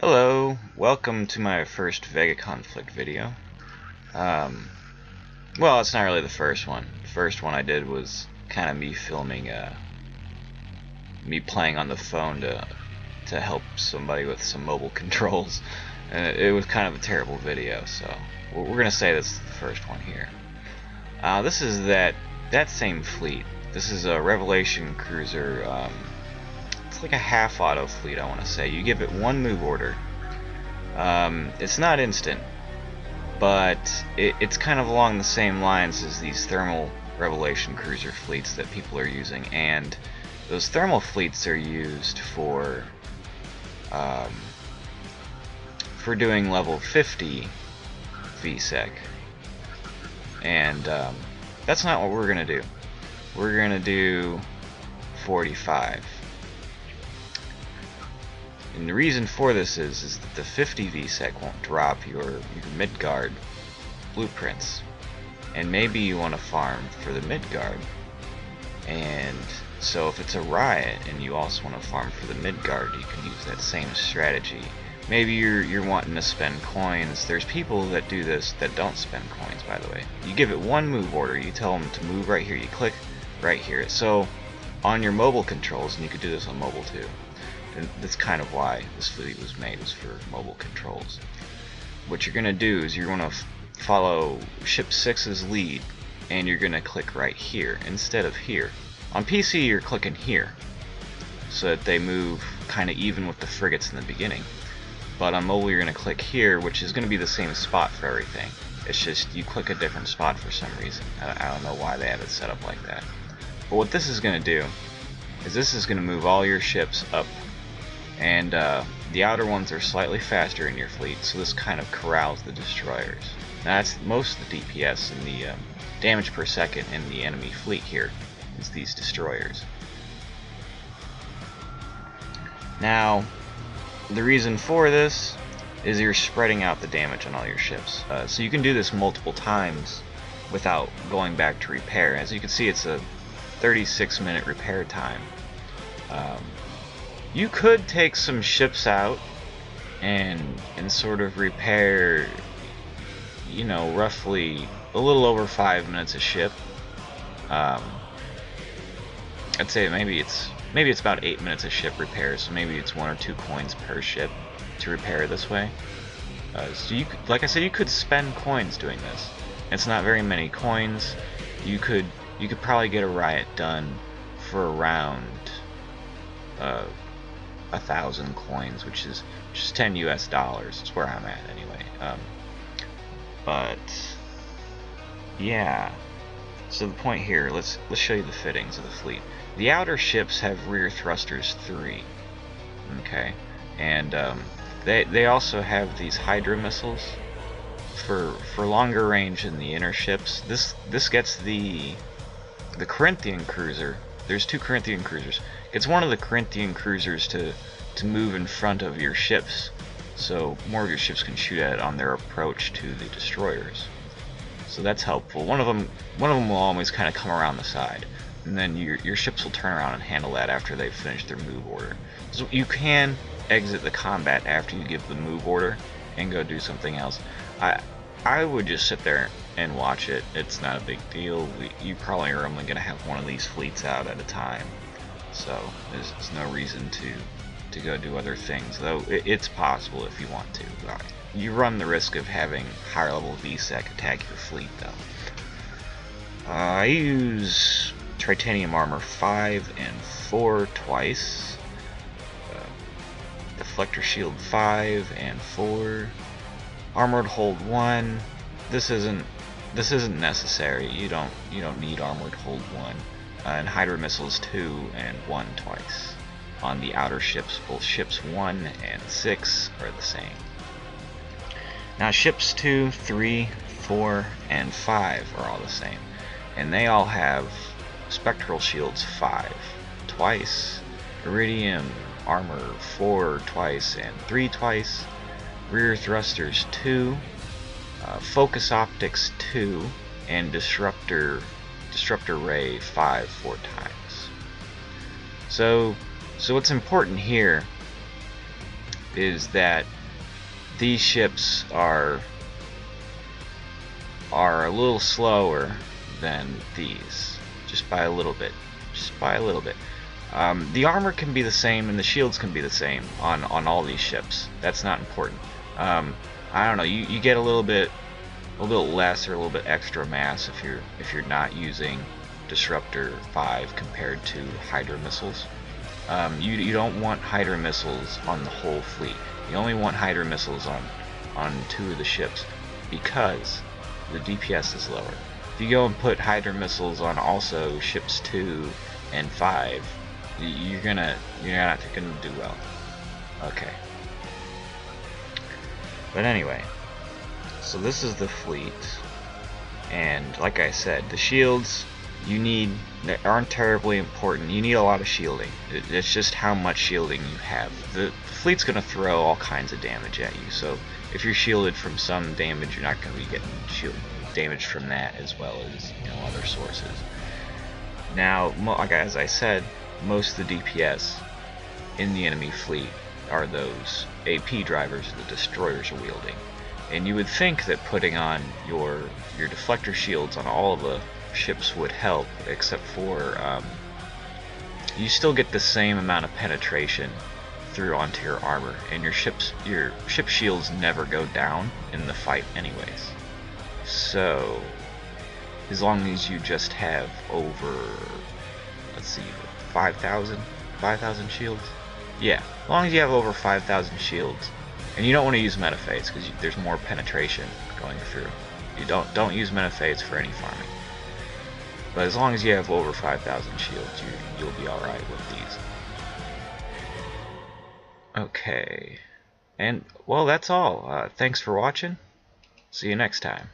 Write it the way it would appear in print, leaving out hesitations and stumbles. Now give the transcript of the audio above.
Hello, welcome to my first Vega conflict video. Well, it's not really the first one. The first one I did was kind of me filming, me playing on the phone to help somebody with some mobile controls. And it was kind of a terrible video, so we're gonna say this is the first one here. This is that same fleet. This is a Revelation cruiser. It's like a half auto fleet, I want to say. You give it one move order. It's not instant, but it's kind of along the same lines as these thermal Revelation cruiser fleets that people are using, and those thermal fleets are used for doing level 50 VSEC, and that's not what we're gonna do. We're gonna do 45. And the reason for this is that the 50 VSEC won't drop your mid-guard blueprints. And maybe you want to farm for the mid-guard. And so if it's a riot and you also want to farm for the mid-guard, you can use that same strategy. Maybe you're wanting to spend coins. There's people that do this that don't spend coins, by the way. You give it one move order, you tell them to move right here, you click right here. So on your mobile controls, and you could do this on mobile too. And that's kind of why this fleet was made, was for mobile controls. What you're going to do is you're going to follow Ship 6's lead, and you're going to click right here instead of here. On PC you're clicking here, so that they move kind of even with the frigates in the beginning. But on mobile you're going to click here, which is going to be the same spot for everything. It's just you click a different spot for some reason. I don't know why they have it set up like that. But what this is going to do is this is going to move all your ships up. And the outer ones are slightly faster in your fleet, so this kind of corrals the destroyers. Now that's most of the DPS and the damage per second in the enemy fleet here, is these destroyers. Now, the reason for this is you're spreading out the damage on all your ships. So you can do this multiple times without going back to repair. As you can see, it's a 36-minute repair time. You could take some ships out and sort of repair, you know, roughly a little over 5 minutes a ship. I'd say maybe it's about 8 minutes a ship repair, so maybe it's 1 or 2 coins per ship to repair this way. So you could, like I said, you could spend coins doing this. It's not very many coins. You could probably get a riot done for around 1,000 coins, which is 10 US dollars. That's where I'm at anyway. But yeah. So the point here, let's show you the fittings of the fleet. The outer ships have rear thrusters 3. Okay, and they also have these hydra missiles for longer range in the inner ships. This gets the Corinthian cruiser. There's 2 Corinthian cruisers. It's one of the Corinthian cruisers to move in front of your ships, so more of your ships can shoot at it on their approach to the destroyers. So that's helpful. One of them will always kind of come around the side, and then your ships will turn around and handle that after they've finished their move order. So you can exit the combat after you give the move order and go do something else. I would just sit there and watch it. It's not a big deal. You probably are only going to have one of these fleets out at a time, so there's no reason to go do other things, though it's possible if you want to. You run the risk of having higher level VSEC attack your fleet, though. I use tritanium armor 5 and 4 twice, deflector shield 5 and 4, armored hold 1. This isn't necessary. You don't need armored hold 1. And hydra missiles 2 and 1 twice. On the outer ships, both ships 1 and 6 are the same. Now ships 2, 3, 4, and 5 are all the same, and they all have spectral shields 5 twice, iridium armor 4 twice and 3 twice, rear thrusters 2, focus optics 2, and disruptor ray 5 4 times. So what's important here is that these ships are a little slower than these, just by a little bit. The armor can be the same and the shields can be the same on all these ships. That's not important. I don't know. You get a little bit less or a little bit extra mass if you're not using Disruptor 5 compared to Hydra missiles. You don't want Hydra missiles on the whole fleet. You only want Hydra missiles on 2 of the ships because the DPS is lower. If you go and put Hydra missiles on also ships 2 and 5, you're not gonna do well. Okay. But anyway, so this is the fleet, and like I said, the shields they aren't terribly important. You need a lot of shielding. It's just how much shielding you have. The fleet's gonna throw all kinds of damage at you, so if you're shielded from some damage, you're not gonna be getting damage from that as well as other sources. Now, as I said, most of the DPS in the enemy fleet are those AP drivers the destroyers are wielding. And you would think that putting on your deflector shields on all of the ships would help, except for you still get the same amount of penetration through onto your armor, and your ship shields never go down in the fight anyways. So as long as you just have over, let's see, 5,000 shields? Yeah, as long as you have over 5,000 shields, and you don't want to use metaphase because there's more penetration going through. You don't use metaphase for any farming. But as long as you have over 5,000 shields, you'll be alright with these. Okay, and well, that's all. Thanks for watching. See you next time.